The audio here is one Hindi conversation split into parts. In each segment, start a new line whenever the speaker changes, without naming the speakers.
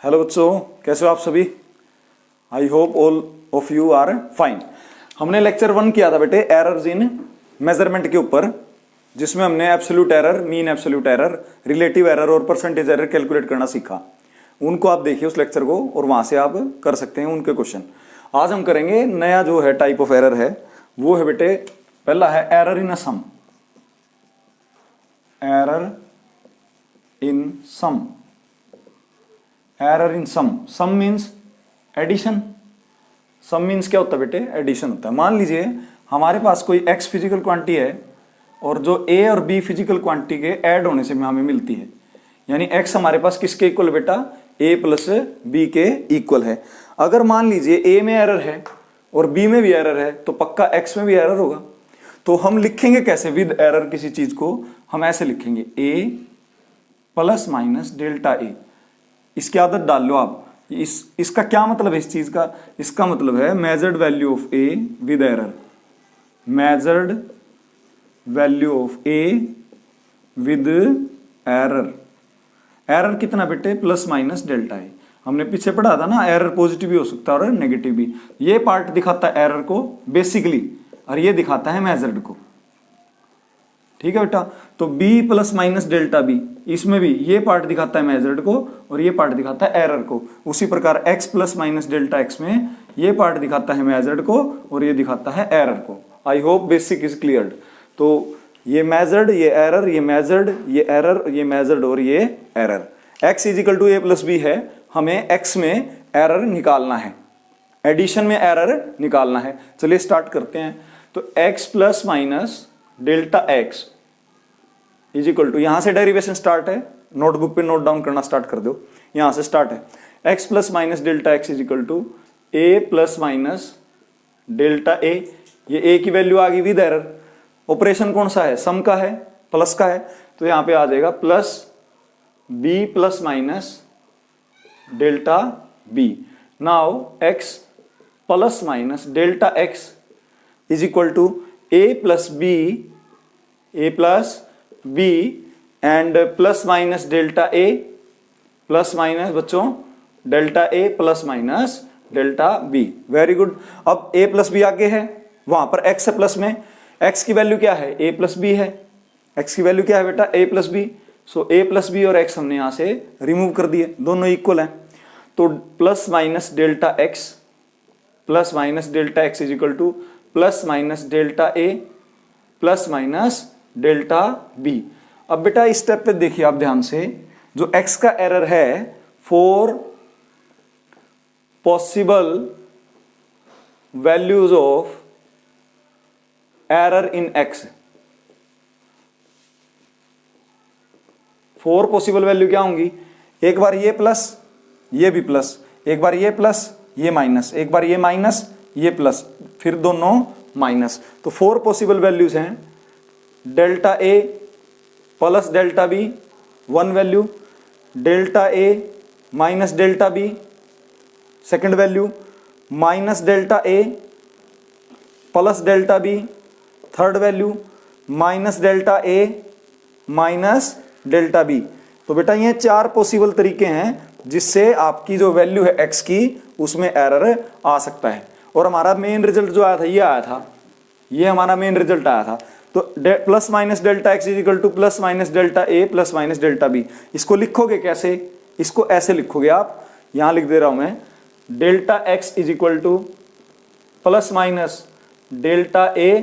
हेलो बच्चों, कैसे हो आप सभी। I hope all of you are fine. हमने लेक्चर 1 किया था बेटे एरर्स इन मेजरमेंट के ऊपर, जिसमें हमने absolute error, mean absolute error, relative error और परसेंटेज एरर कैलकुलेट करना सीखा। उनको आप देखिए उस लेक्चर को और वहां से आप कर सकते हैं उनके क्वेश्चन। आज हम करेंगे नया जो है टाइप ऑफ एरर है, वो है बेटे पहला है error in a sum. Error in sum. Error in sum. Sum means addition. Sum means क्या होता है बेटे? एडिशन होता है। मान लीजिए हमारे पास कोई x फिजिकल क्वांटिटी है और जो a और b फिजिकल क्वांटिटी के ऐड होने से हमें मिलती है, यानी x हमारे पास किसके इक्वल है बेटा? a प्लस b के इक्वल है। अगर मान लीजिए a में एरर है और b में भी एरर है तो पक्का x में भी एरर होगा। तो हम लिखेंगे कैसे विद एरर किसी चीज को? हम ऐसे लिखेंगे a plus minus delta a। इसकी आदत डाल लो आप। इसका क्या मतलब है इस चीज का? इसका मतलब है measured value of A with error. Measured value of A with error. Error कितना बेटे? प्लस माइनस डेल्टा ए। हमने पीछे पढ़ा था ना, एरर पॉजिटिव भी हो सकता है और नेगेटिव भी। ये पार्ट दिखाता है एरर को बेसिकली, और ये दिखाता है मेजर्ड को। ठीक है बेटा। तो b plus minus delta b, इसमें भी ये पार्ट दिखाता है मेजर्ड को और ये पार्ट दिखाता है एरर को। उसी प्रकार x plus minus delta x में ये पार्ट दिखाता है मेजर्ड को और ये दिखाता है एरर को। I hope basic is cleared. तो ये मेजर्ड, ये एरर, ये मेजर्ड, ये एरर, ये मेजर्ड और ये error. x is equal to a plus b है, हमें x में एरर निकालना है, एडिशन में एरर निकालना है। चलिए स्टार्ट करते हैं। तो x plus minus delta x is equal to, यहां से डेरिवेशन स्टार्ट है, नोटबुक पे नोट डाउन करना स्टार्ट कर दो। यहां से स्टार्ट है x plus minus delta x is equal to a plus minus delta a। ये a की वैल्यू आ गई विद एरर। ऑपरेशन कौन सा है? सम का है, प्लस का है, तो यहां पे आ जाएगा plus b plus minus delta b। Now x plus minus delta x is equal to a plus b, a plus b and plus minus delta a, plus minus बच्चों delta a plus minus delta b। Very good. अब a प्लस बी आगे है, वहां पर x है प्लस में। x की वैल्यू क्या है? a प्लस बी है। x की वैल्यू क्या है बेटा? a plus b. So a plus b और x हमने यहां से रिमूव कर दिए, दोनों इक्वल हैं। तो plus minus delta x, plus minus delta x is equal to plus minus delta a plus minus delta b। अब बेटा इस स्टेप पे देखिए आप ध्यान से, जो x का एरर है, 4 possible values of error in x। 4 possible value क्या होंगी? एक बार ये प्लस, ये भी प्लस, एक बार ये प्लस, ये माइनस, एक बार ये माइनस, ये प्लस, फिर दोनों माइनस। तो 4 पॉसिबल वैल्यूज हैं। Delta a plus delta b 1 value, delta a minus delta b second value, minus delta a plus delta b third value, minus delta a minus delta b। तो बेटा ये 4 पॉसिबल तरीके हैं जिससे आपकी जो वैल्यू है x की, उसमें एरर आ सकता है। और हमारा मेन रिजल्ट जो आया था, ये आया था, ये हमारा मेन रिजल्ट आया था। तो plus minus delta x is equal to plus minus delta A plus minus delta b. इसको लिखोगे कैसे? इसको ऐसे लिखोगे आप, यहां लिख दे रहा हूं मैं, delta x is equal to plus minus delta A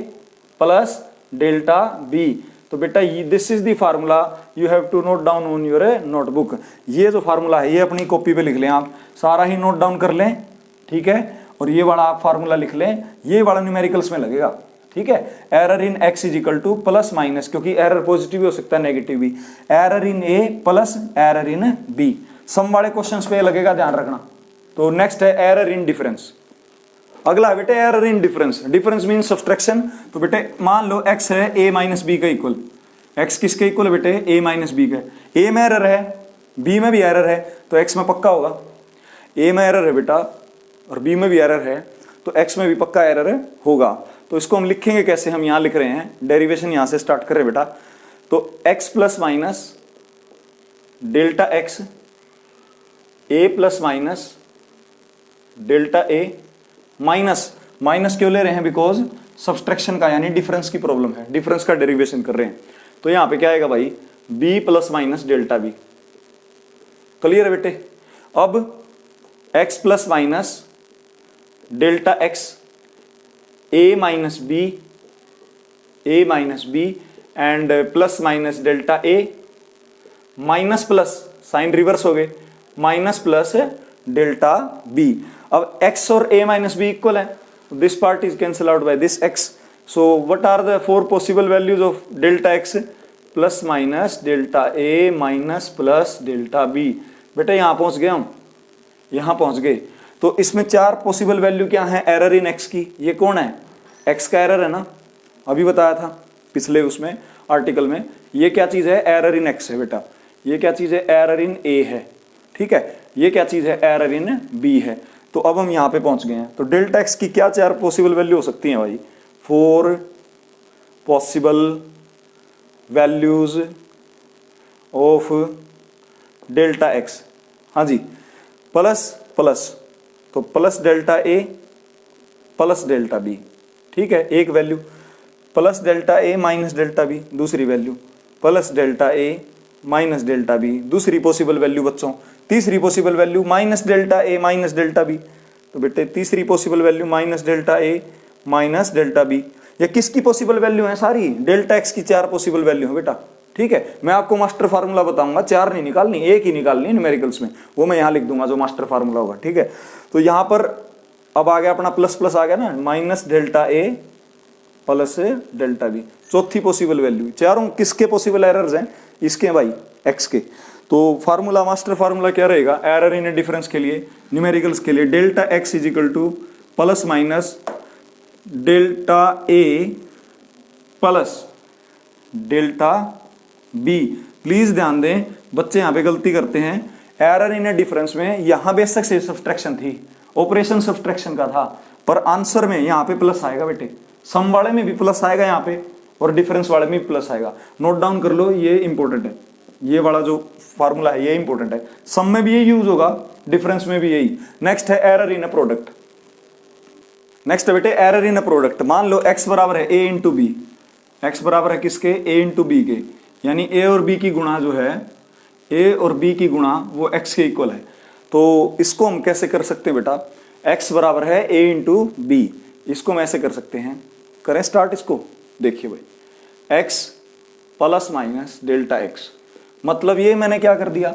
plus delta b. तो बेटा this is the formula, you have to note down on your notebook. ये जो फार्मूला है ये अपनी कॉपी पे लिख लें, आप सारा ही नोट डाउन कर लें, ठीक है। और ये वाला आप फार्मूला लिख लें, ये वाला न्यूमेरिकल्स में लगेगा, ठीक है। Error in x is equal to plus minus, क्योंकि एरर पॉजिटिव भी हो सकता है नेगेटिव भी, error in a plus error in b। सम वाले क्वेश्चंस पे लगेगा, ध्यान रखना। तो नेक्स्ट है एरर इन डिफरेंस। अगला है बेटे error in difference. Difference mean subtraction. तो बेटे मान लो x है a माइनस बी का इक्वल। x किसके इक्वल है बेटे? a माइनस बी का। a में एरर है, b में भी एरर है, तो x में पक्का होगा। a में एरर है बेटा और b में भी एरर है, तो x में भी पक्का एरर होगा। तो इसको हम लिखेंगे कैसे? हम यहां लिख रहे हैं, डेरिवेशन यहां से स्टार्ट कर रहे हैं बेटा। तो x plus minus delta x A plus minus delta a minus, minus क्यों ले रहे हैं, बिकॉज सब्सट्रैक्शन का यानी डिफरेंस की प्रॉब्लम है, डिफरेंस का डेरिवेशन कर रहे हैं। तो यहां पे क्या आएगा भाई, b plus minus delta b. Clear है बेटे। अब x plus minus delta x a minus b and plus minus delta a minus plus, sign reverse हो गए, माइनस प्लस डेल्टा बी। अब x और a माइनस बी इक्वल है, this part is cancel out by this x। So what are the 4 possible values of delta x, plus minus delta a minus plus delta b। बेटा यहां पहुंच गए हम, यहां पहुंच गए। तो इसमें 4 पॉसिबल वैल्यू क्या है एरर इन x की। ये कौन है, x का एरर है ना, अभी बताया था पिछले उसमें आर्टिकल में। ये क्या चीज है, एरर इन x है बेटा। ये क्या चीज है, एरर इन a है, ठीक है। ये क्या चीज है, एरर इन b है। तो अब हम यहां पे पहुंच गए हैं। तो डेल्टा x की क्या 4 पॉसिबल वैल्यू हो सकती हैं भाई, 4 possible values of delta x। हाँ जी, प्लस प्लस, तो plus delta a plus delta b, ठीक है, एक value. Plus delta a minus delta b, दूसरी value. Plus delta a minus delta b, दूसरी पॉसिबल वैल्यू बच्चों। तीसरी possible value minus delta a minus delta b. तो बेटे तीसरी possible value minus delta a minus delta B. ये किसकी पॉसिबल वैल्यू है, सारी डेल्टा एक्स की 4 पॉसिबल वैल्यू है बेटा, ठीक है। मैं आपको मास्टर फार्मूला बताऊंगा, 4 नहीं निकालनी, एक ही निकालनी है न्यूमेरिकल्स में, वो मैं यहाँ लिख दूंगा जो मास्टर फार्मूला होगा, ठीक है। तो यहाँ पर अब आ गया अपना प्लस प्लस आ गया ना, माइनस डेल्टा ए प्लस डेल्टा बी, चौथी पॉसिबल वैल्यू। चारों किसके पॉसिबल एरर्स हैं, इसके भाई, एक्स के। तो फार्मूला, मास्टर फार्मूला क्या रहेगा एरर इन डिफरेंस के लिए, न्यूमेरिकल्स के लिए, delta x is equal to plus minus delta A plus delta b. Please ध्यान दें बच्चे यहाँ पे गलती करते हैं, एरर इन डिफरेंस में यहाँ बेशक से सब्सट्रैक्शन थी, ऑपरेशन सब्सट्रैक्शन का था, पर आंसर में यहाँ पे प्लस आएगा बेटे, सम वाले में भी प्लस आएगा यहाँ पे और डिफरेंस वाले में भी प्लस आएगा। नोट डाउन कर लो, ये इंपॉर्टेंट है, ये वाला जो फार्मूला है ये इंपॉर्टेंट है। सम में भी यही यूज होगा, डिफरेंस में भी यही। नेक्स्ट है error in a product. Next है बेटे एरर इन अ प्रोडक्ट। मान लो x बराबर है a इंटू बी, एक्स बराबर है किसके, a इंटू बी के, यानी a और b की गुणा जो है, a और b की गुणा वो x के इक्वल है। तो इसको हम कैसे कर सकते हैं बेटा, x बराबर है a इंटू बी, इसको हम ऐसे कर सकते हैं, करें स्टार्ट इसको। देखिए भाई x plus minus delta x, मतलब ये मैंने क्या कर दिया,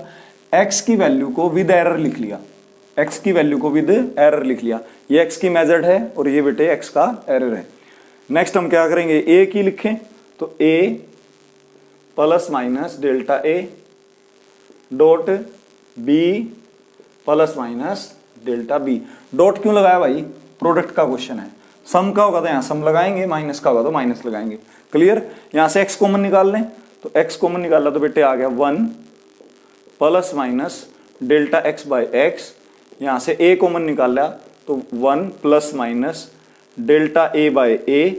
x की वैल्यू को विद एरर लिख लिया, x की वैल्यू को विद एरर लिख लिया। ये x की मेजर्ड है और ये बेटे x का एरर है। नेक्स्ट हम क्या करेंगे, a की लिखें तो a plus minus delta a dot b plus minus delta b। Dot क्यों लगाया भाई, प्रोडक्ट का क्वेश्चन है, सम का होगा तो यहाँ सम लगाएंगे, माइनस का होगा तो माइनस लगाएंगे। क्लियर। यहाँ से x कॉमन निकाल लें, तो x कॉमन निकाला तो बेटे आ गया 1 plus minus delta x by x. यहाँ से a कॉमन निकाला तो 1 plus minus delta a by a।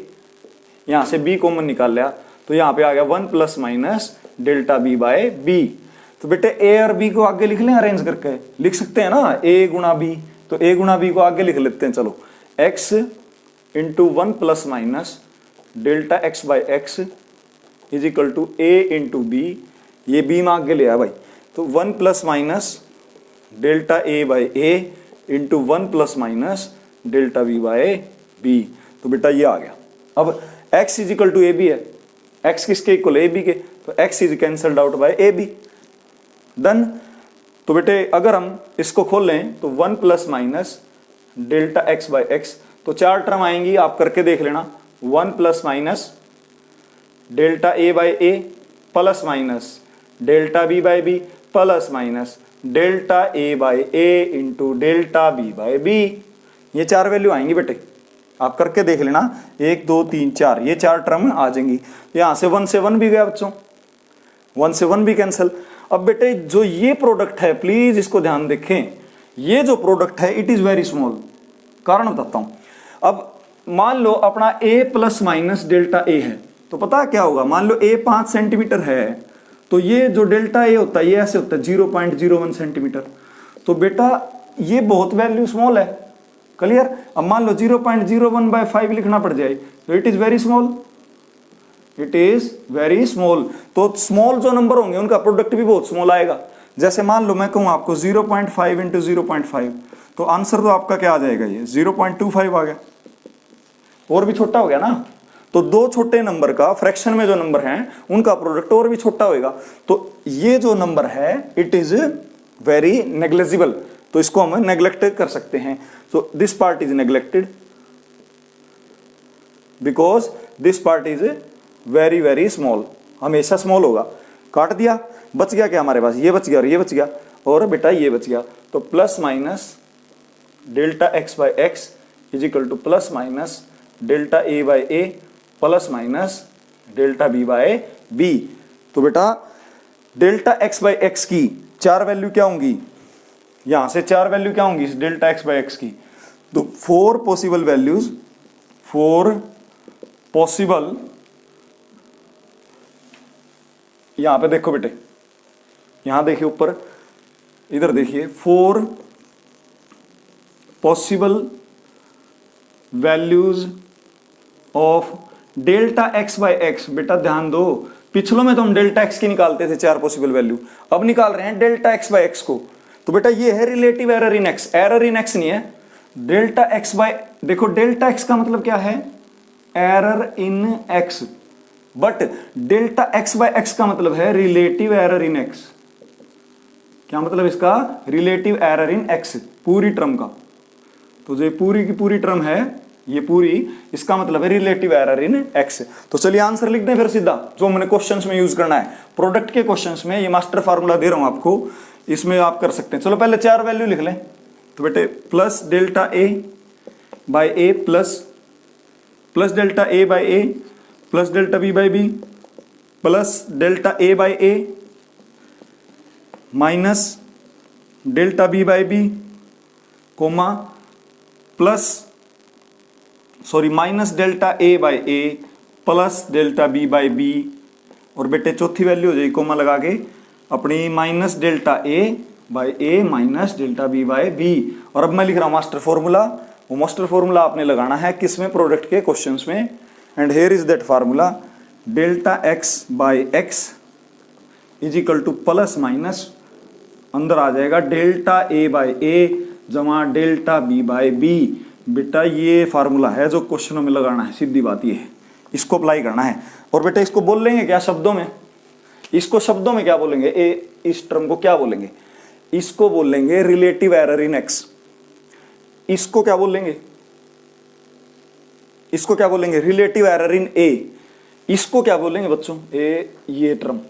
यहाँ से b कॉमन निकाला तो यहाँ पे आ गया 1 plus minus delta b by b। तो बेटे a और b को आगे लिख लें, अरेंज करके लिख सकते हैं ना, a गुणा b, तो a गुणा b को आगे लिख लेते हैं। चलो x into 1 plus minus delta x by x is equal to a into b, ये b में आगे ले आया भाई, तो 1 plus minus delta a by a into 1 plus minus delta b by b। तो बेटा ये आ गया। अब x is equal to a b है, x किसके इक्वल है, a b के, तो x is cancelled out by a b, done. तो बेटे अगर हम इसको खोल लें तो 1 plus minus delta x by x, तो 4 टर्म आएंगी, आप करके देख लेना। 1 plus minus delta a by A plus minus delta b by b plus minus delta a by a into delta b by B. ये 4 वैल्यू आएंगी बेटे, आप करके देख लेना, 1 2 3 4, ये 4 टर्म आ जाएंगी। यहाँ से 1 से 1 भी गया बच्चों, 1 से 1 भी कैंसिल। अब बेटे जो ये प्रोडक्ट है, प्लीज इसको ध्यान देखें, ये जो प्रोडक्ट है इट इज वेरी स्मॉल। कारण बताता हूं। अब मान लो अपना a plus minus delta a है, तो पता क्या होगा, मान लो a 5 सेंटीमीटर है, तो ये जो डेल्टा a होता है ये ऐसे होता है 0.01 सेंटीमीटर। तो बेटा ये बहुत वैल्यू स्मॉल है। क्लियर। अब मान लो 0.01/5 लिखना पड़ जाए तो it is very small, it is very small. तो स्मॉल जो नंबर होंगे उनका प्रोडक्ट भी बहुत स्मॉल आएगा। जैसे मान लो मैं कहूं आपको 0.5 इंटू 0.5, तो आंसर तो आपका क्या आ जाएगा, ये 0.25 आ गया, और भी छोटा हो गया ना। तो दो छोटे नंबर का फ्रैक्शन में जो नंबर है उनका प्रोडक्ट और भी छोटा होएगा। तो ये जो नंबर है इट इज वेरी नेग्लिजिबल, तो इसको हम नेग्लेक्ट कर सकते हैं। So this part is neglected because this part is very very small, हमेशा स्मॉल होगा। काट दिया, बच गया क्या हमारे पास, ये बच गया और ये बच गया, और बेटा ये बच गया। तो plus minus delta x by x is equal to plus minus delta A by A plus minus delta B by b. तो बेटा डेल्टा एक्स बाय एक्स की चार वैल्यू क्या होंगी, यहां से चार वैल्यू क्या होंगी डेल्टा एक्स बाय एक्स की। तो four possible values, four possible, यहां पे देखो बेटे, यहां देखिए ऊपर, इधर देखिए, four possible values of delta x by x. बेटा ध्यान दो, पिछलों में तो हम डेल्टा एक्स की निकालते थे चार पॉसिबल वैल्यू, अब निकाल रहे हैं डेल्टा एक्स बाय एक्स को। तो बेटा ये है relative error in x, error in x नहीं है, डेल्टा एक्स बाय, देखो डेल्टा एक्स का मतलब क्या है, error in x, but delta x by x का मतलब है रिलेटिव एरर इन एक्स। क्या मतलब इसका, रिलेटिव एरर इन एक्स, पूरी टर्म का। तो जो पूरी की पूरी टर्म है ये पूरी, इसका मतलब है रिलेटिव एरर इन एक्स। तो चलिए आंसर लिख दें फिर सीधा, जो हमने क्वेश्चंस में यूज करना है, प्रोडक्ट के क्वेश्चंस में। ये मास्टर फार्मूला दे रहा हूं आपको, इसमें आप कर सकते हैं। चलो पहले चार वैल्यू लिख लें। तो बेटे plus delta A by A plus delta A by A plus delta B by B plus delta A by A minus delta B by B comma plus minus delta A by A plus delta B by B, और बेटे चौथी वैल्यू हो जाएगी कोमा लगा के अपनी minus delta A by A minus delta B by B. और अब मैं लिख रहा हूं मास्टर फॉर्मूला, वो मास्टर फॉर्मूला आपने लगाना है किसमें, प्रोडक्ट के क्वेश्चंस में। And here is that formula, delta x by x is equal to plus minus, अंदर आ जाएगा डेल्टा ए बाय ए जमा डेल्टा बी बाय बी। बेटा ये फार्मूला है जो क्वेश्चनों में लगाना है, सीधी बात ये है, इसको अप्लाई करना है। और बेटा इसको बोल लेंगे क्या शब्दों में, इसको शब्दों में क्या बोलेंगे, इस टर्म को क्या बोलेंगे, इसको बोल लेंगे रिलेटिव एरर इन एक्स। इसको क्या बोल लेंगे, इसको क्या बोलेंगे, रिलेटिव एरर इन ए। इसको क्या बोलेंगे बच्चों, ये टर्म,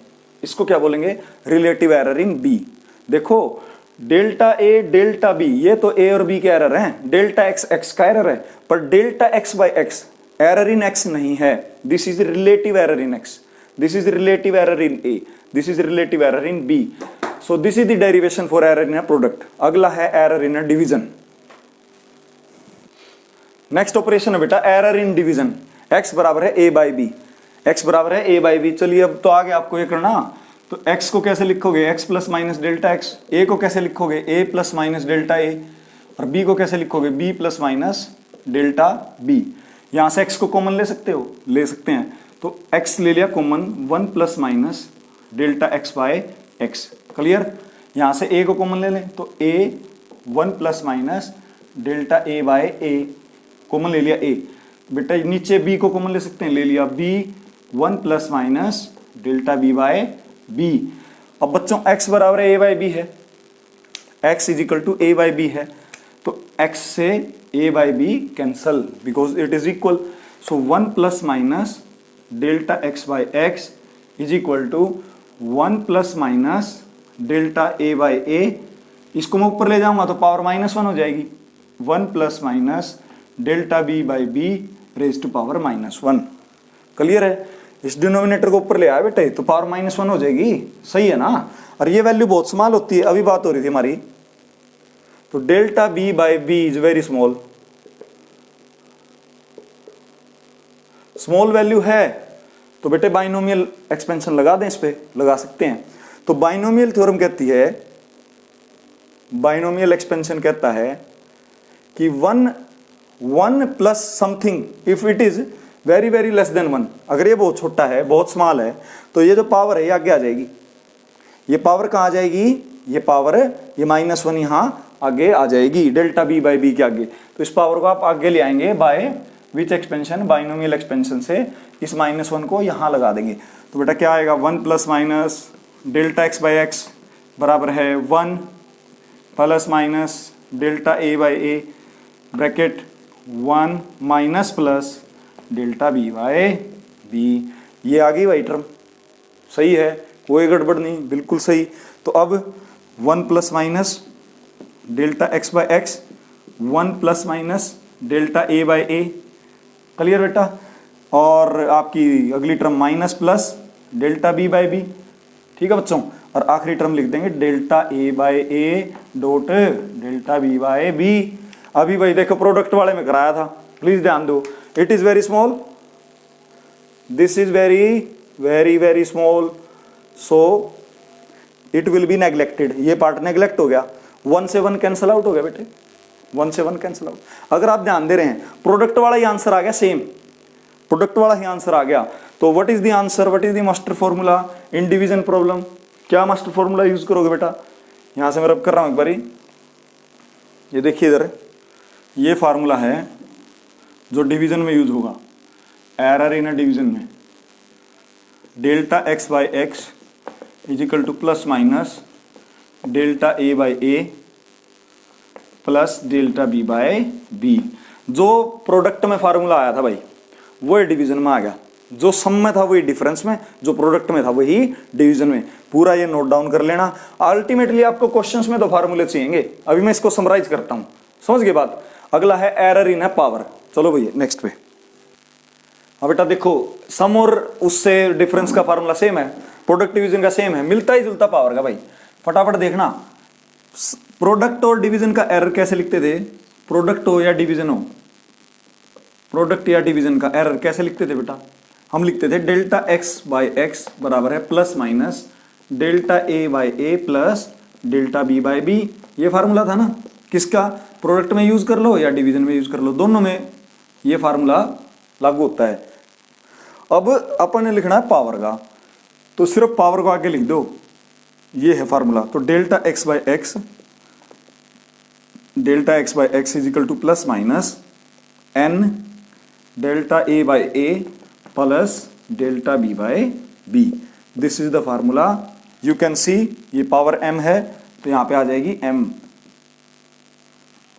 इसको क्या बोलेंगे, रिलेटिव एरर इन बी। देखो डेल्टा ए डेल्टा बी, ये तो ए और बी के एरर हैं, डेल्टा एक्स एक्स का एरर है, पर delta x by x error in x नहीं है। This is relative error in x, this is relative error in a, this is relative error in b. So this is the derivation for error in a product. अगला है error in a division. Next operation है बेटा एरर इन डिवीजन। एक्स बराबर है ए बाय बी, एक्स बराबर है ए बाय बी। चलिए अब तो आगे आपको ये करना, तो x को कैसे लिखोगे, x plus minus delta x, a को कैसे लिखोगे, a प्लस माइनस डेल्टा ए, और b को कैसे लिखोगे, b plus minus delta b। यहां से x को कॉमन ले सकते हो, ले सकते हैं, तो x ले लिया common, 1 plus minus delta x by x. Clear. यहां से a को कॉमन ले लें तो a 1 plus minus delta a by a, common ले लिया a। बेटा नीचे b को कॉमन ले सकते हैं, ले लिया b 1 plus minus delta b by B. अब बच्चों x बराबर है a बाई बी है, x is equal to a by B है, तो x से a by B cancel because it is equal. So 1 plus minus delta x by x is equal to 1 plus minus delta a by A. इसको मैं ऊपर ले जाऊंगा तो पावर -1 हो जाएगी, 1 plus minus delta b by b raise to power -1। Clear है। इस डिनोमिनेटर को ऊपर ले आया बेटे तो पावर -1 हो जाएगी, सही है ना। और ये वैल्यू बहुत स्मॉल होती है, अभी बात हो रही थी हमारी। तो delta B by b is very small, small value है, तो बेटे बाइनोमियल एक्सपेंशन लगा दें, इस पे लगा सकते हैं। तो बाइनोमियल थ्योरम कहती है बाइनोमियल एक्सपेंशन कहता है कि one plus something if it is very very less than one, अगर ये बहुत छोटा है, बहुत स्मॉल है, तो ये जो पावर है ये आगे आ जाएगी। ये पावर कहाँ आ जाएगी, ये पावर, ये -1 यहाँ आगे आ जाएगी डेल्टा बी बाई बी के आगे। तो इस पावर को आप आगे ले आएंगे by which expansion, binomial expansion से इस -1 को यहाँ लगा देंगे। तो बेटा क्या आएगा, 1 plus minus delta x by x बराबर है 1 plus minus delta A by a bracket 1 minus plus delta B by B. ये आ गई भाई टर्म, सही है, कोई गड़बड़ नहीं, बिल्कुल सही। तो अब 1 plus minus delta x by X, 1 plus minus delta A by A, clear बेटा। और आपकी अगली term minus plus delta B by B, ठीक है बच्चों। और आखिरी टर्म लिख देंगे delta A by A dot delta B by B. अभी भाई देखो प्रोडक्ट वाले में कराया था, प्लीज ध्यान दो, it is very small, this is very very very small, so it will be neglected. ये पार्ट नेग्लेक्ट हो गया, 1 से 1 कैंसिल आउट हो गया बेटे, 1 से 1 कैंसिल आउट। अगर आप ध्यान दे रहे हैं प्रोडक्ट वाला ही आंसर आ गया, सेम प्रोडक्ट वाला ही आंसर आ गया। तो what is the answer, what is the master formula in division problem, क्या मास्टर फॉर्मूला यूज करोगे बेटा। यहां से मैं रब कर रहा हूं एक बारी, ये देखिए इधर, ये फार्मूला है जो डिवीजन में यूज होगा, एरर इन अ डिवीजन में। Delta x by x is equal to plus minus delta A by A plus delta B by B. जो प्रोडक्ट में फार्मूला आया था भाई वो डिवीजन में आ गया, जो सम में था वही डिफरेंस में, जो प्रोडक्ट में था वही डिवीजन में। पूरा ये नोट डाउन कर लेना। अल्टीमेटली आपको क्वेश्चंस में तो फार्मूले चाहिए। अभी मैं इसको समराइज करता हूं, समझ गए बात। अगला है एरर इन है पावर। चलो भैया नेक्स्ट पे। अब बेटा देखो सम और उससे डिफरेंस का फार्मूला सेम है, प्रोडक्ट डिवीजन का सेम है, मिलता ही जुलता पावर का भाई। फटाफट देखना, प्रोडक्ट और डिवीजन का एरर कैसे लिखते थे, प्रोडक्ट हो या डिवीजन हो, प्रोडक्ट या डिवीजन का एरर कैसे लिखते थे बेटा, हम लिखते थे डेल्टा एक्स बाई एक्स बराबर है plus minus delta A by A plus delta B by B. ये फार्मूला था ना, किसका, प्रोडक्ट में यूज कर लो या डिवीजन में यूज कर लो, दोनों में ये फार्मूला लागू होता है। अब अपन ने लिखना है पावर का, तो सिर्फ पावर को आगे लिख दो, ये है फार्मूला। तो delta x by X, delta x by x is equal to plus minus N delta A by A plus delta B by B. This is the formula. You can see ये पावर m है तो यहां पे आ जाएगी m।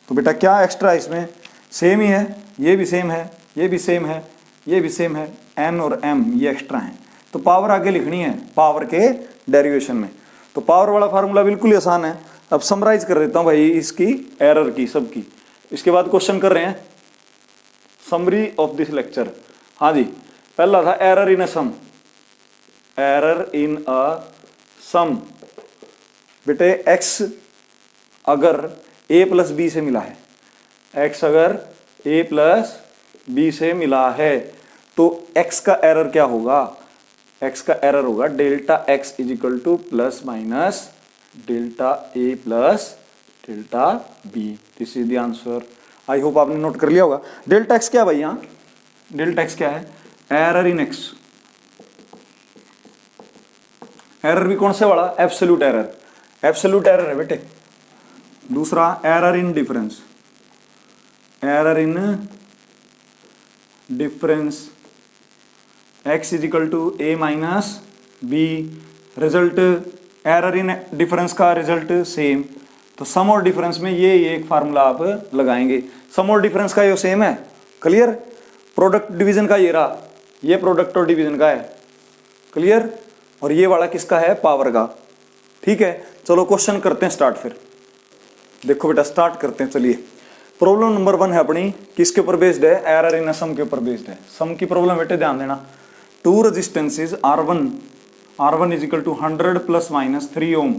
तो बेटा क्या एक्स्ट्रा है इसमें, सेम ही है, ये भी सेम है, ये भी सेम है, ये भी सेम है, n और m ये एक्स्ट्रा हैं। तो पावर आगे लिखनी है पावर के डेरिवेशन में। तो पावर वाला फार्मूला बिल्कुल ही आसान है। अब समराइज कर देता हूं भाई इसकी एरर की सबकी, इसके बाद क्वेश्चन कर रहे हैं। समरी ऑफ दिस लेक्चर, हाँ जी, पहला था error in a sum, error in a सम। बेटे x अगर a प्लस बी से मिला है, x अगर a प्लस बी से मिला है तो x का एरर क्या होगा, x का एरर होगा delta x is equal to plus minus delta a plus delta b। This is the answer. I hope आपने नोट कर लिया होगा। डेल्टा x क्या भाई, यहाँ डेल्टा x क्या है, एरर इन x। एरर भी कौन से वाला, एब्सोल्यूट एरर, एब्सोल्यूट एरर है बेटे। दूसरा error in difference, error in difference x is equal to a minus B. Result error in difference का रिजल्ट सेम। तो सम और डिफरेंस में ये एक फार्मूला आप लगाएंगे। सम और डिफरेंस का ये सेम है, क्लियर। प्रोडक्ट डिवीजन का ये रहा, ये प्रोडक्ट और डिवीजन का है, क्लियर। और ये वाला किसका है, पावर का, ठीक है। चलो क्वेश्चन करते हैं स्टार्ट। फिर देखो बेटा स्टार्ट करते हैं। चलिए प्रॉब्लम नंबर 1 है अपनी, किसके ऊपर बेस्ड है, एरर इन सम के ऊपर बेस्ड है। सम की प्रॉब्लम बेटे ध्यान देना। Two resistances R1 is equal to 100 plus minus 3 ohm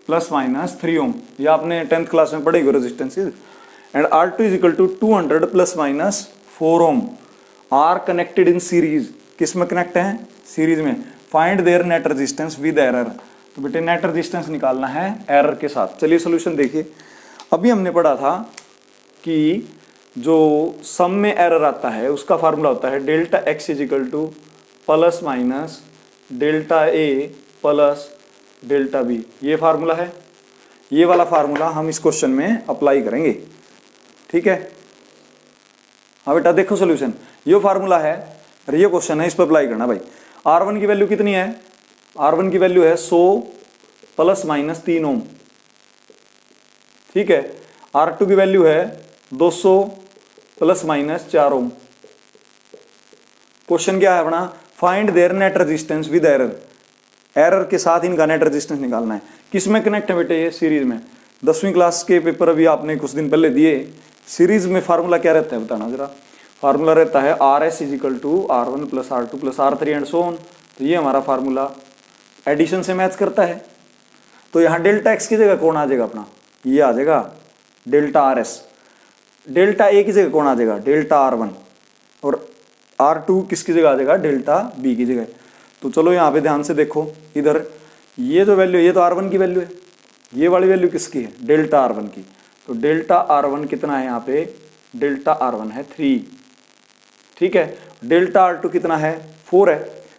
plus minus 3 ohm, ये आपने 10th क्लास में पढ़ेगी resistances. And R2 is equal to 200 plus minus 4 ohm are connected in series. किस में कनेक्ट है, सीरीज में। Find their net resistance with error. तो बेटे नेट रेजिस्टेंस निकालना है एरर के साथ। चलिए सोल्यूशन देखिए। अभी हमने पढ़ा था कि जो सम में एरर आता है उसका फार्मूला होता है delta X is equal to plus minus delta A plus delta B. ये फार्मूला है, ये वाला फार्मूला हम इस क्वेश्चन में अप्लाई करेंगे। ठीक है, हाँ बेटा देखो सोल्यूशन, ये फार्मूला है और ये क्वेश्चन है, इस पर अप्लाई करना भाई। R1 की वैल्यू कितनी है? R1 की वैल्यू है 100 प्लस माइनस 3 ओम। ठीक है, R2 की वैल्यू है 200 प्लस माइनस 4 ओम। क्वेश्चन क्या है अपना? Find their net resistance with error. Error के साथ इनका नेट रेजिस्टेंस निकालना है। किस में कनेक्ट है बेटे? ये सीरीज में। 10वीं क्लास के पेपर अभी आपने कुछ दिन पहले दिए। सीरीज में फार्मूला क्या रहता है बताना जरा। फार्मूला रहता है RS is equal to R1 plus R2 plus R3 and so on. तो ये हमारा फार्मूला एडिशन से मैच करता है। तो यहाँ डेल्टा एक्स की जगह कौन आ जाएगा अपना? ये आ जाएगा डेल्टा RS। डेल्टा ए की जगह कौन आ जाएगा? Delta R1। और R2 किसकी जगह आ जाएगा? डेल्टा बी की जगह। तो चलो यहाँ पे ध्यान से देखो, इधर ये जो वैल्यू, ये तो R1 की वैल्यू है, ये वाली वैल्यू किसकी है? डेल्टा R1 की। तो डेल्टा R1 कितना है यहाँ पे? डेल्टा R1 है 3। ठीक है, डेल्टा R2 कितना है? 4 है।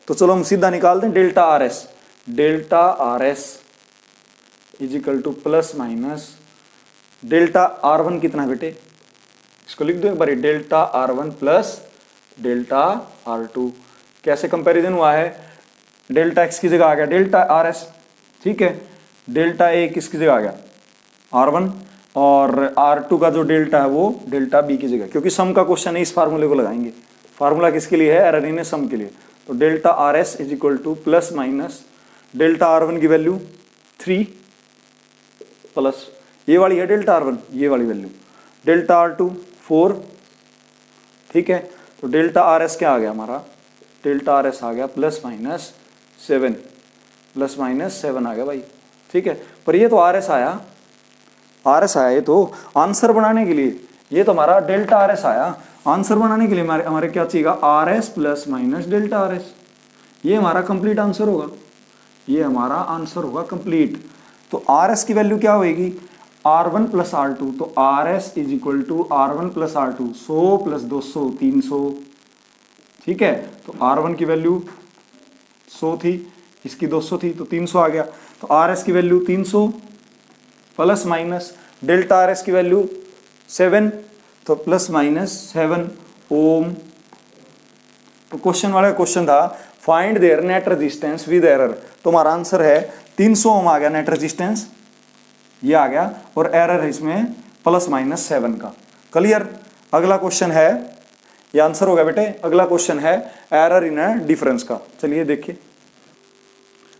तो चलो हम सीधा निकाल दें delta RS। Delta RS is equal to plus minus delta R1 कितना है बेटे? इसको लिख दो एक बार, delta R1 plus delta R2। कैसे कंपैरिजन हुआ है? डेल्टा एक्स की जगह आ गया डेल्टा RS। ठीक है, डेल्टा ए किसकी जगह आ गया? R1। और R2 का जो डेल्टा है वो डेल्टा बी की जगह, क्योंकि सम का क्वेश्चन है, इस फार्मूले को लगाएंगे। फार्मूला किसके लिए है? एरर इन सम के लिए। तो delta RS is equal to plus minus delta R1 की वैल्यू 3 प्लस ये वाली है डेल्टा R1, ये वाली वैल्यू डेल्टा R2 4। ठीक है, तो डेल्टा RS क्या आ गया हमारा? डेल्टा RS आ गया प्लस माइनस 7, प्लस माइनस 7 आ गया भाई। ठीक है, पर ये तो RS आया, RS आया। ये तो आंसर बनाने के लिए, ये तो हमारा डेल्टा RS आया। आंसर बनाने के लिए हमारे क्या चाहिएगा? RS plus minus delta RS। ये हमारा कंप्लीट आंसर होगा, ये हमारा आंसर होगा कंप्लीट। तो RS की वैल्यू क्या होगी? R1 plus R2। तो RS is equal to R1 plus R2, 100 plus 200 300। ठीक है, तो R1 की वैल्यू 100 थी, इसकी 200 थी, तो 300 आ गया। तो RS की value 300 plus minus delta RS की वैल्यू 7, तो प्लस माइनस 7 ओम। तो क्वेश्चन वाला क्वेश्चन था find their net resistance with error. तो हमारा आंसर है 300 ओम आ गया नेट रेजिस्टेंस, ये आ गया, और एरर है इसमें प्लस माइनस 7 का। क्लियर? अगला क्वेश्चन है, ये आंसर होगा बेटे। अगला क्वेश्चन है एरर इन अ डिफरेंस का। चलिए देखिए,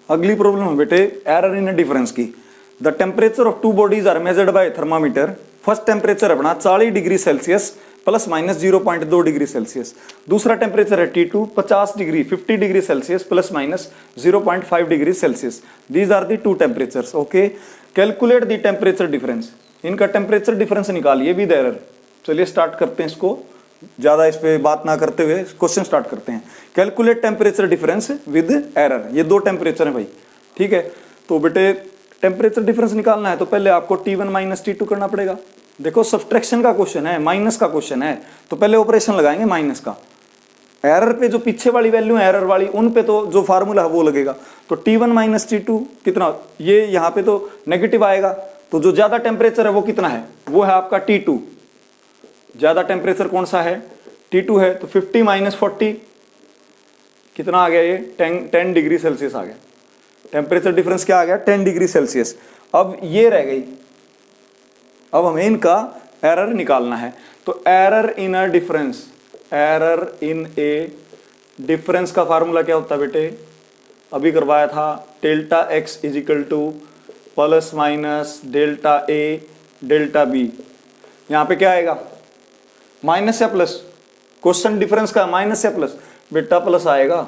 अगली प्रॉब्लम है बेटे एरर इन अ डिफरेंस की। The temperature of two bodies are measured by thermometer. First temperature अपना 40 degree Celsius plus minus 0.2 degree Celsius. दूसरा टेम्परेचर है T2 50 degree 50 degree Celsius plus minus 0.5 degree Celsius. These are the two temperatures. Okay, calculate the temperature difference. इनका टेम्परेचर डिफरेंस निकालिए विद एरर। चलिए स्टार्ट करते हैं इसको, ज्यादा इस पे बात ना करते हुए क्वेश्चन स्टार्ट करते हैं। Calculate temperature difference with error. ये दो टेम्परेचर है भाई। ठीक है, तो बेटे टेम्परेचर डिफरेंस निकालना है तो पहले आपको T1 माइनस T2 करना पड़ेगा। देखो सब्सट्रैक्शन का क्वेश्चन है, माइनस का क्वेश्चन है, तो पहले ऑपरेशन लगाएंगे माइनस का। एरर पे जो पीछे वाली वैल्यू है एरर वाली, उन पे तो जो फार्मूला है वो लगेगा। तो T1 माइनस T2 कितना? ये यहाँ पे तो नेगेटिव आएगा, तो जो ज्यादा टेम्परेचर है वो कितना है? वो है आपका T2। ज्यादा टेम्परेचर कौन सा है? T2 है। तो 50 माइनस 40 कितना आ गया? ये 10 डिग्री सेल्सियस आ गया। टेम्परेचर डिफरेंस क्या आ गया? 10 डिग्री सेल्सियस। अब ये रह गई, अब हमें इनका एरर निकालना है। तो error in a difference, error in a difference का फार्मूला क्या होता है बेटे? अभी करवाया था, delta x is equal to plus minus delta A delta B. यहाँ पे क्या आएगा? माइनस या प्लस? क्वेश्चन डिफरेंस का माइनस या प्लस? बेटा प्लस आएगा,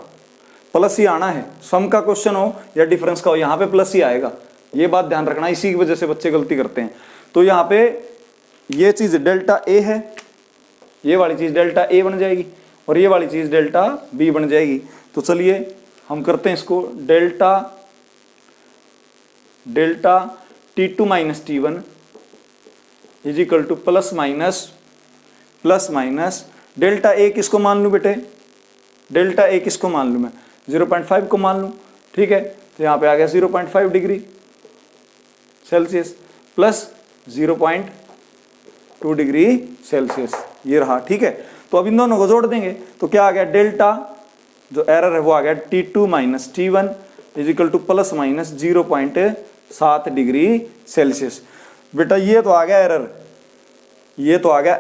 प्लस ही आना है। सम का क्वेश्चन हो या डिफरेंस का हो, यहाँ पे प्लस ही आएगा। ये बात ध्यान रखना, इसी की वजह से बच्चे गलती करते हैं। तो यहाँ पे ये चीज डेल्टा ए है, ये वाली चीज डेल्टा ए बन जाएगी, और ये वाली चीज डेल्टा बी बन जाएगी। तो चलिए हम करते हैं इसको। Delta delta T2 minus T1 is equal to plus minus delta A किसको मान लूँ बेटे, डेल्टा ए किसको मान लूँ मैं, 0.5 को मान लूँ, ठीक है। तो यहाँ पे आ गया 0.5 degree Celsius plus 0.2 degree Celsius, ये रहा, ठीक है। तो अब इन दोनों को जोड़ देंगे तो क्या आ गया, डेल्टा जो एरर है वो आ गया T2 minus T1 is equal to plus minus 0.7 degree Celsius. बेटा ये तो आ गया एरर, ये तो आ गया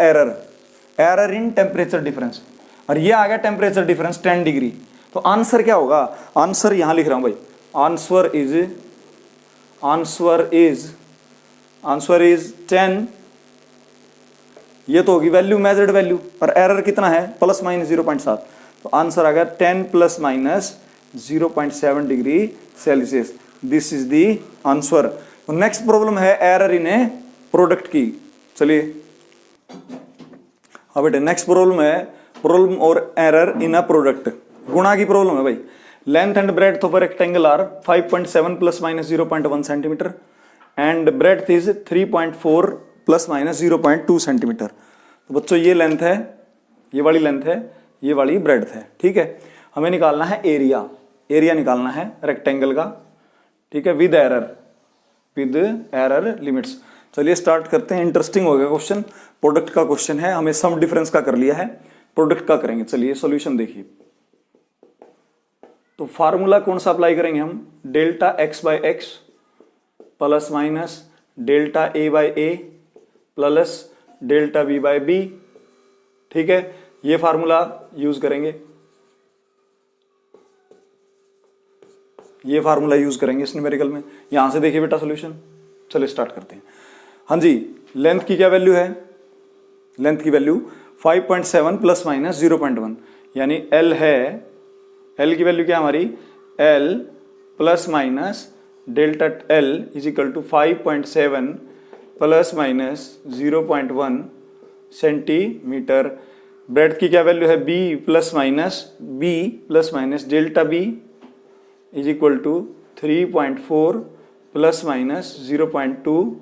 एरर इन टेम्परेचर डिफरेंस, और ये आ गया टेम्परेचर डिफरेंस 10 डिग्री। तो आंसर क्या होगा, आंसर यहां लिख रहा हूं भाई, आंसर इज 10, ये तो होगी वैल्यू, मेजर्ड वैल्यू, और एरर कितना है, प्लस माइनस 0.7, तो आंसर आ गया 10 plus minus 0.7 degree Celsius. This is the answer. तो नेक्स्ट प्रॉब्लम है एरर इन ए प्रोडक्ट की। चलिए अब बेटे नेक्स्ट प्रॉब्लम है प्रॉब्लम और एरर इन अ प्रोडक्ट, गुणा की प्रॉब्लम है भाई। Length and breadth of a rectangle are 5.7 plus minus 0.1 centimetre and breadth is 3.4 plus minus 0.2 centimetre. तो बच्चों ये लेंथ है, ये वाली लेंथ है, ये वाली ब्रेड्थ है, ठीक है। हमें निकालना है एरिया, एरिया निकालना है रेक्टेंगल का, ठीक है, विद एरर लिमिट्स। चलिए स्टार्ट करते हैं, इंटरेस्टिंग हो गया क्वेश्चन, प्रोडक्ट का क्वेश्चन है, हमें सम डिफरेंस का कर लिया है, प्रोडक्ट का करेंगे। चलिए सॉल्यूशन देखिए, तो फार्मूला कौन सा अप्लाई करेंगे हम, delta x by X plus minus delta a by A plus delta b by B, ठीक है, ये फार्मूला यूज करेंगे, ये फार्मूला यूज करेंगे इस न्यूमेरिकल में। यहां से देखिए बेटा सॉल्यूशन, चलिए स्टार्ट करते हैं। हाँ जी, लेंथ की क्या वैल्यू है, लेंथ की वैल्यू 5.7 प्लस माइनस 0.1 यानी L है, L की वैल्यू क्या हमारी, L plus minus delta L is equal to 5.7 plus minus 0.1 centimetre. Breadth की क्या वैल्यू है, B plus minus delta B is equal to 3.4 plus minus 0.2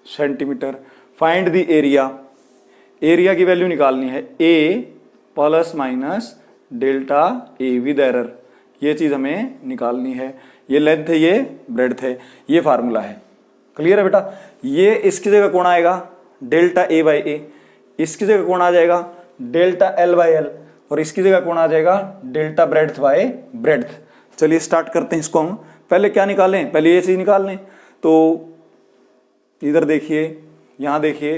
centimetre. Find the area, area की वैल्यू निकालनी है A plus minus delta A with error, ये चीज हमें निकालनी है। ये लेंथ है, ये ब्रेड्थ है, ये फार्मूला है। क्लियर है बेटा। ये इसकी जगह कौन आएगा, डेल्टा A बाई ए, इसकी जगह कौन आ जाएगा, डेल्टा L बाई एल, और इसकी जगह कौन आ जाएगा, डेल्टा ब्रेड्थ बाय ब्रेड्थ। चलिए स्टार्ट करते हैं इसको हम। पहले क्या निकालें, पहले ये चीज निकाल लें। तो इधर देखिए, यहां देखिए,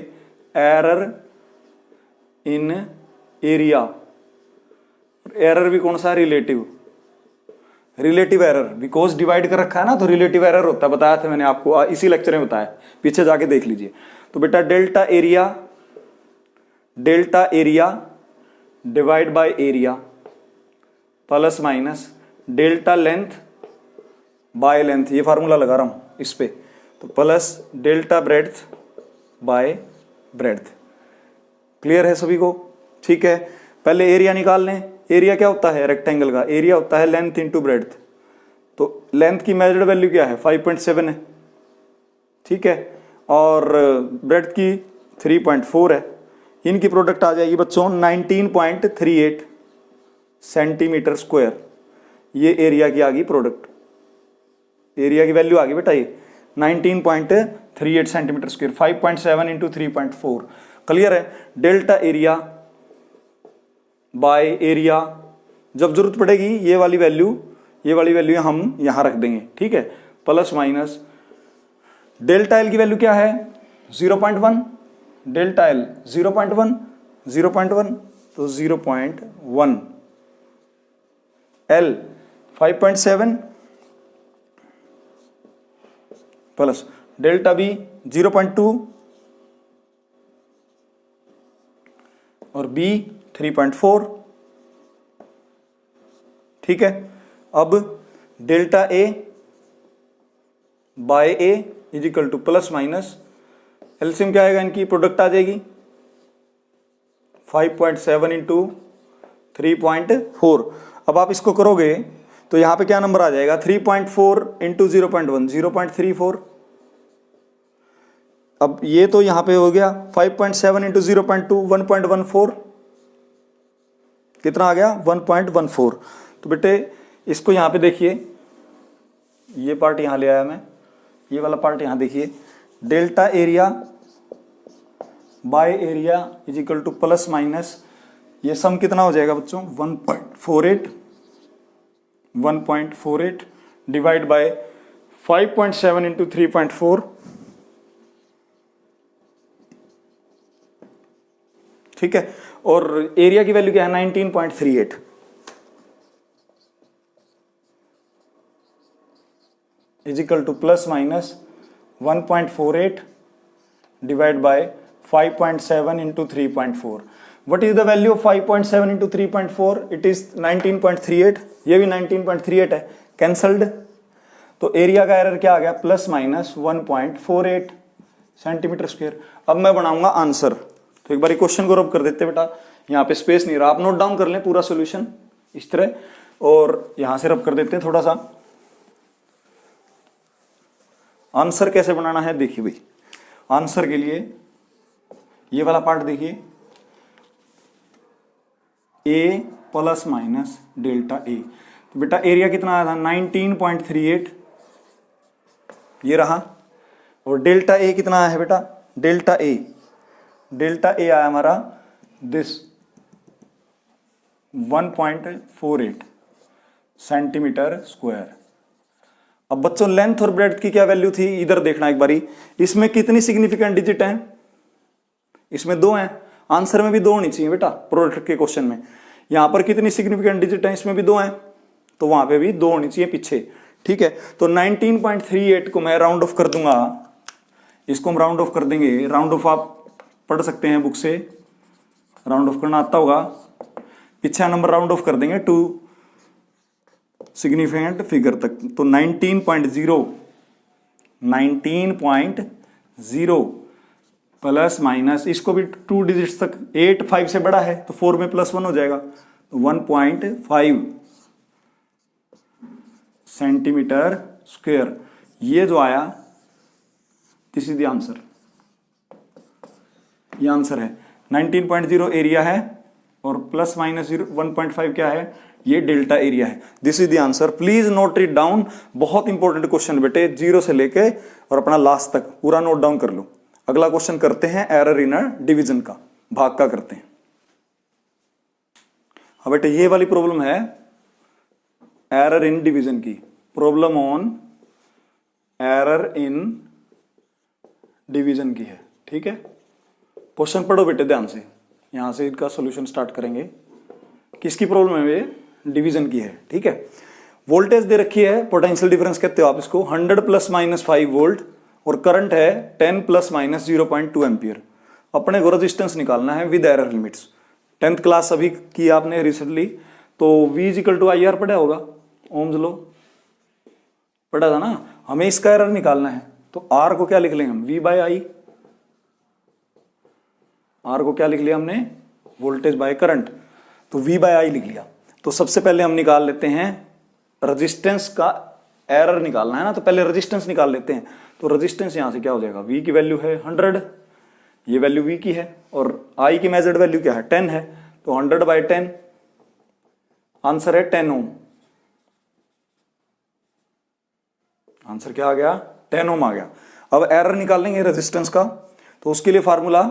एरर इन एरिया, एरर भी कौन सा, रिलेटिव एरर, बिकॉज डिवाइड कर रखा है ना, तो रिलेटिव एरर होता है, बताया था मैंने आपको, इसी लेक्चर में बताया, पीछे जाके देख लीजिए। तो बेटा delta area divide by area plus minus delta length by length, ये फार्मूला लगा रहा हूं इस पे, तो plus delta breadth by breadth. Clear है सभी को, ठीक है। पहले एरिया निकाल लें। एरिया क्या होता है रेक्टेंगल का, एरिया होता है लेंथ इंटू ब्रेड्थ। तो लेंथ की मेजर्ड वैल्यू क्या है, 5.7 है, ठीक है, और ब्रेड्थ की 3.4 है। इनकी प्रोडक्ट आ जाएगी बच्चों 19.38 सेंटीमीटर स्क्वायर। ये एरिया की आ गई प्रोडक्ट, एरिया की वैल्यू आ गई बेटा ये 19.38 सेंटीमीटर स्क्वायर, 5.7 इंटू 3.4। क्लियर है। डेल्टा एरिया बाय एरिया, जब जरूरत पड़ेगी ये वाली वैल्यू हम यहां रख देंगे, ठीक है, प्लस माइनस डेल्टा एल की वैल्यू क्या है, 0.1, डेल्टा एल 0.1 तो 0.1, एल 5.7 प्लस डेल्टा बी 0.2 और बी 3.4, ठीक है। अब delta A by A is equal to plus minus, LCM क्या आएगा, इनकी प्रोडक्ट आ जाएगी 5.7 इंटू 3.4। अब आप इसको करोगे तो यहाँ पे क्या नंबर आ जाएगा 3.4 इंटू 0.1 0.34। अब ये तो यहाँ पे हो गया 5.7 इंटू 0.2 1.14, कितना आ गया 1.14। तो बेटे इसको यहाँ पे देखिए, ये पार्ट यहाँ ले आया मैं, ये वाला पार्ट यहाँ देखिए, delta area by area is equal to plus minus, ये सम कितना हो जाएगा बच्चों 1.48 डिवाइड बाय 5.7 इंटू 3.4, ठीक है। और एरिया की वैल्यू क्या है 19.38, is equal to plus minus 1.48 divide by 5.7 into 3.4। What is the value of 5.7 into 3.4? It is 19.38, ये भी 19.38 है, कैंसल्ड। तो एरिया का एरर क्या आ गया प्लस माइनस 1.48 सेंटीमीटर स्क्वायर। अब मैं बनाऊंगा आंसर, तो एक बार क्वेश्चन को रब कर देते बेटा, यहाँ पे स्पेस नहीं रहा, आप नोट डाउन कर लें पूरा सॉल्यूशन इस तरह, और यहां से रब कर देते हैं थोड़ा सा। आंसर कैसे बनाना है देखिए भाई, आंसर के लिए ये वाला पार्ट देखिए, ए प्लस माइनस डेल्टा ए। तो बेटा एरिया कितना आया था 19.38, ये रहा, और डेल्टा ए कितना आया है बेटा, डेल्टा ए आया हमारा दिस 1.48 सेंटीमीटर स्क्वायर। अब बच्चों लेंथ और ब्रेड्थ की क्या वैल्यू थी, इधर देखना एक बारी, इसमें कितनी सिग्निफिकेंट डिजिट हैं, इसमें 2 हैं, आंसर में भी 2 होनी चाहिए बेटा प्रोडक्ट के क्वेश्चन में। यहां पर कितनी सिग्निफिकेंट डिजिट हैं, इसमें भी 2 हैं, तो वहां पे भी 2 होनी चाहिए पीछे, ठीक है। तो 19.38 को मैं राउंड ऑफ कर दूंगा, इसको हम राउंड ऑफ कर देंगे, राउंड ऑफ आप पढ़ सकते हैं बुक से, राउंड ऑफ करना आता होगा, पीछे नंबर राउंड ऑफ कर देंगे टू सिग्निफिकेंट फिगर तक। तो 19.0 प्लस माइनस, इसको भी 2 डिजिट्स तक, 8 5 से बड़ा है तो 4 में प्लस 1 हो जाएगा, तो 1.5 सेंटीमीटर स्क्वायर, ये जो आया दिस इज द आंसर, ये आंसर है। 19.0 एरिया है और प्लस माइनस 1.5 क्या है, ये डेल्टा एरिया है। This is the answer, please note it down, बहुत इंपॉर्टेंट क्वेश्चन बेटे, 0 से लेके और अपना लास्ट तक पूरा नोट डाउन कर लो। अगला क्वेश्चन करते हैं एरर इन डिवीजन का, भाग का करते हैं। अब बेटे ये वाली प्रॉब्लम है एरर इन डिवीजन की, problem on error in division की है, ठीक है। क्वेश्चन पढ़ो बेटे ध्यान से, यहां से इनका सॉल्यूशन स्टार्ट करेंगे। किसकी प्रॉब्लम है, ये डिवीजन की है, ठीक है। वोल्टेज दे रखी है, पोटेंशियल डिफरेंस कहते हो आप इसको, 100 प्लस माइनस 5 वोल्ट, और करंट है 10 प्लस माइनस 0.2 एम्पियर। अपने को रेजिस्टेंस निकालना है with error limits. 10th class अभी की आपने रिसेंटली, तो V इक्वल टू IR पढ़ा होगा, ओम्स लॉ पढ़ा था ना, हमें इसका एरर निकालना है। तो R को क्या लिख लेंगे हम, V बाय आई, R को क्या लिख लिया हमने, वोल्टेज बाय करंट, तो V बाय आई लिख लिया। तो सबसे पहले हम निकाल लेते हैं रेजिस्टेंस का, एरर निकालना है ना, तो पहले रेजिस्टेंस निकाल लेते हैं। तो रेजिस्टेंस यहां से क्या हो जाएगा, V की वैल्यू है 100, ये वैल्यू V की है, और I की मेजर्ड वैल्यू क्या है 10 है, तो 100 बाय 10, आंसर है 10 ओम। आंसर क्या आ गया, 10 ओम आ गया। अब एरर निकालेंगे रेजिस्टेंस का, तो उसके लिए फार्मूला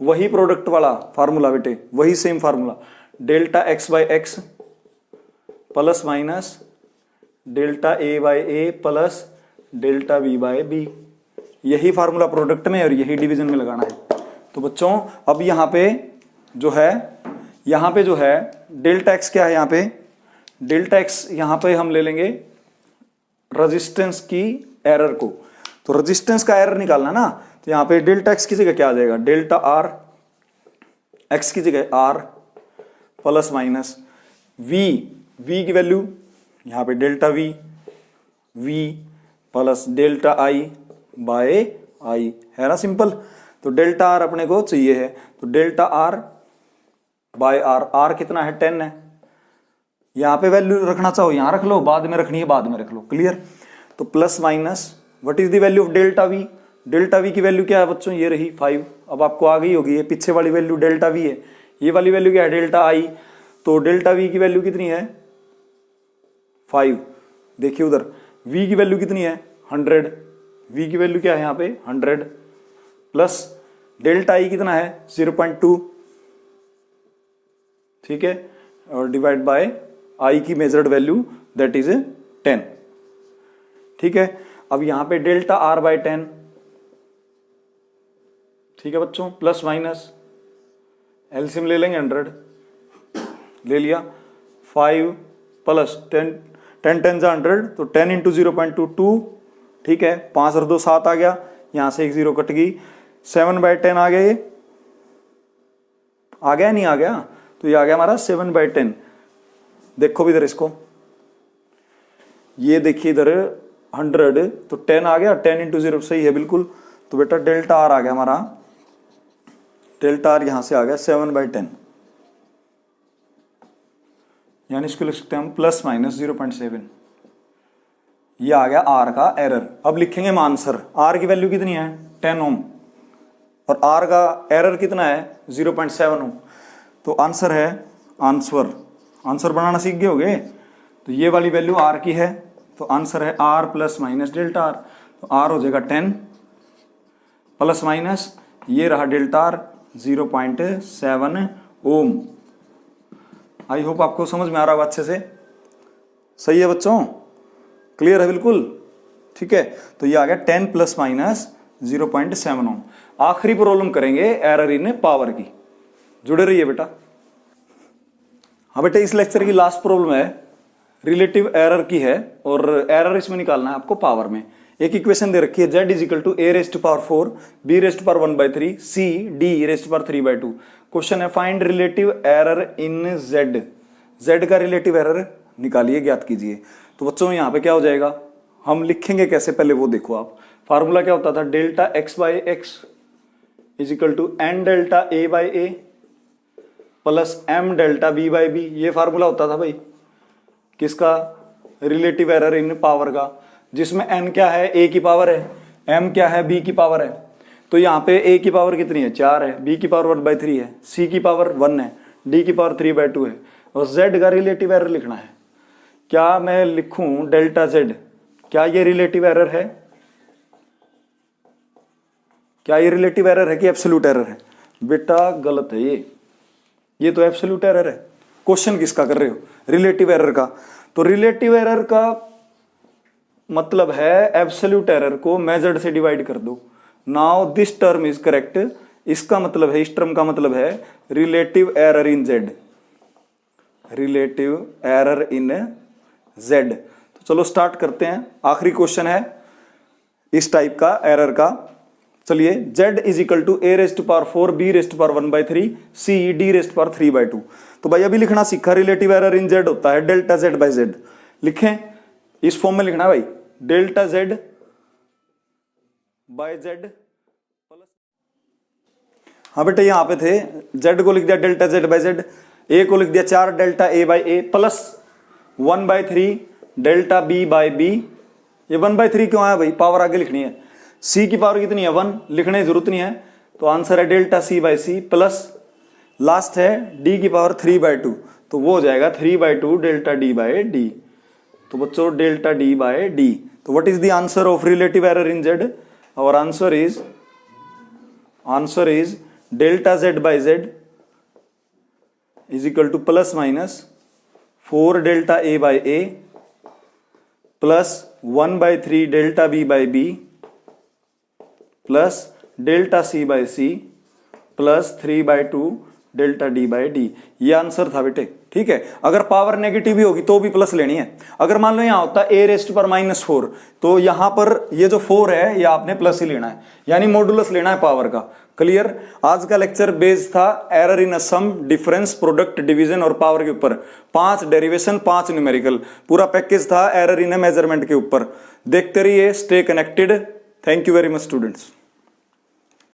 वही प्रोडक्ट वाला फार्मूला बेटे, वही same formula, delta x by X plus minus delta A by A plus delta B by B, यही फार्मूला प्रोडक्ट में और यही डिवीजन में लगाना है। तो बच्चों अब यहां पे जो है डेल्टा एक्स क्या है, यहां पे डेल्टा एक्स, यहां पे हम ले लेंगे रेजिस्टेंस की एरर को। तो रेजिस्टेंस का एरर निकालना ना, तो यहां पे डेल्टा एक्स की जगह क्या आ जाएगा, डेल्टा आर, एक्स की जगह आर प्लस माइनस वी की वैल्यू यहां पे delta V plus delta I by I, है ना सिंपल। तो डेल्टा आर अपने को चाहिए है, तो delta R by R, R कितना है 10 है। यहाँ पे वैल्यू रखना चाहो यहाँ रख लो, बाद में रखनी है बाद में रख लो, क्लियर। तो plus minus what is the value of delta we, delta we की वैल्यू क्या है बच्चों, ये रही 5। अब आपको आ गई होगी, ये पीछे वाली वैल्यू डेल्टा वी है, ये वाली वैल्यू क्या है डेल्टा आई। तो डेल्टा वी की वैल्यू कितनी है 5। देखिए उधर v की वैल्यू कितनी है 100, v की वैल्यू क्या है यहाँ पे 100, प्लस डेल्टा आई कितना है 0.2, ठीक है, और डिवाइड बाय आई की मेजर्ड वैल्यू दैट इज 10, ठीक है। अब यहां पे डेल्टा आर बाय 10, ठीक है बच्चों, प्लस माइनस एलसीएम ले लेंगे 100, ले लिया 5 प्लस 10, 10 10 जा 100, तो 10 इंटू 0.2 2, ठीक है, 5 और 2 7 आ गया, यहां से एक 0 कट गई, 7/10 आ गया, ये आ गया नहीं आ गया, तो ये आ गया हमारा 7/10। देखो भी इधर इसको, ये देखिए इधर 100 तो 10 आ गया, 10 इंटू 0 सही है बिल्कुल। तो बेटा डेल्टा आर आ गया हमारा, डेल्टा आर यहां से आ गया 7/10, यानी इसको लिख सकते हैं हम प्लस माइनस 0.7। ये आ गया आर का एरर। अब लिखेंगे हम आंसर, आर की वैल्यू कितनी है 10 ओम और आर का एरर कितना है 0.7 ओम। तो आंसर है, आंसर बनाना सीख गए होगे। तो ये वाली वैल्यू आर की है, तो आंसर है R plus minus delta R. तो आर हो जाएगा 10 प्लस माइनस, ये रहा delta R 0.7 ohm. I hope आपको समझ में आ रहा होगा अच्छे से, सही है बच्चों, क्लियर है बिल्कुल, ठीक है। तो ये आ गया 10 प्लस माइनस 0.7 ओम। आखिरी प्रॉब्लम करेंगे एरर इन पावर की, जुड़े रहिए बेटा। हाँ बेटा, इस लेक्चर की लास्ट प्रॉब्लम है रिलेटिव एरर की है, और एरर इसमें निकालना है आपको पावर में। एक इक्वेशन दे रखी है z is equal to a raised power 4 b raised power 1/3 c d raised power 3/2। Question है find relative error in z का रिलेटिव एरर निकालिए, ज्ञात कीजिए। तो बच्चों यहाँ पे क्या हो जाएगा, हम लिखेंगे कैसे पहले वो देखो आप। फार्मूला क्या होता था, delta x by X is equal to n delta a by A plus m delta b by B. ये फार्मूला होता था भाई किसका, रिलेटिव एरर इन पावर का, जिसमें n क्या है a की पावर है, m क्या है b की पावर है। तो यहाँ पे a की पावर कितनी है 4 है, b की पावर 1/3 है, c की पावर 1 है, d की पावर 3/2 है, और z का रिलेटिव एरर लिखना है। क्या मैं लिखूं डेल्टा z, क्या ये रिलेटिव एरर है, क्या ये रिलेटिव एरर है कि एब्सोल्यूट एरर है? बेटा गलत है ये तो एब्सोल्यूट एरर है। क्वेश्चन किसका कर रहे हो, रिलेटिव एरर का। तो रिलेटिव एरर का मतलब है एब्सोल्यूट एरर को मेजर्ड से डिवाइड कर दो। Now this term is correct, इसका मतलब है, इस टर्म का मतलब है रिलेटिव एरर इन जेड, रिलेटिव एरर इन जेड। तो चलो स्टार्ट करते हैं, आखिरी क्वेश्चन है इस टाइप का एरर का। चलिए, z is equal to a raised power 4 b raised power 1/3 c d raised power 3/2। तो भाई अभी लिखना सीखा, रिलेटिव एरर इन z होता है डेल्टा z बाई z। लिखें इस फॉर्म में लिखना है भाई, delta z by z plus, हाँ बेटा यहाँ पे थे, z को लिख दिया delta z by z, a को लिख दिया 4 delta a by a plus 1/3 delta b by b। ये 1/3 क्यों आया भाई, पावर आगे लिखनी है। c की पावर कितनी है 1, लिखने की जरूरत नहीं है, तो आंसर है delta c by C plus last है d की पावर 3/2, तो वो हो जाएगा 3/2 डेल्टा d बाई d। तो बच्चों डेल्टा d बाई d। तो what is the answer of relative error in z? Our answer is delta z by z is equal to plus minus 4 delta a by a plus 1/3 delta b by b plus delta c by c plus 3/2 delta d by d। ये आंसर था बेटे, ठीक है। अगर पावर नेगेटिव भी होगी तो भी प्लस लेनी है। अगर मान लो यहाँ होता a रेस्ट पर -4, तो यहाँ पर ये जो 4 है ये आपने प्लस ही लेना है, यानी मॉडुलस लेना है पावर का। क्लियर। आज का लेक्चर बेस्ड था error in sum, difference, product, division और पावर के ऊपर। 5 डेरिवेशन, 5 न्यूमेरिकल, पूरा पैकेज था एरर इन मेजरमेंट के ऊपर। देखते रहिए, stay connected. Thank you very much students.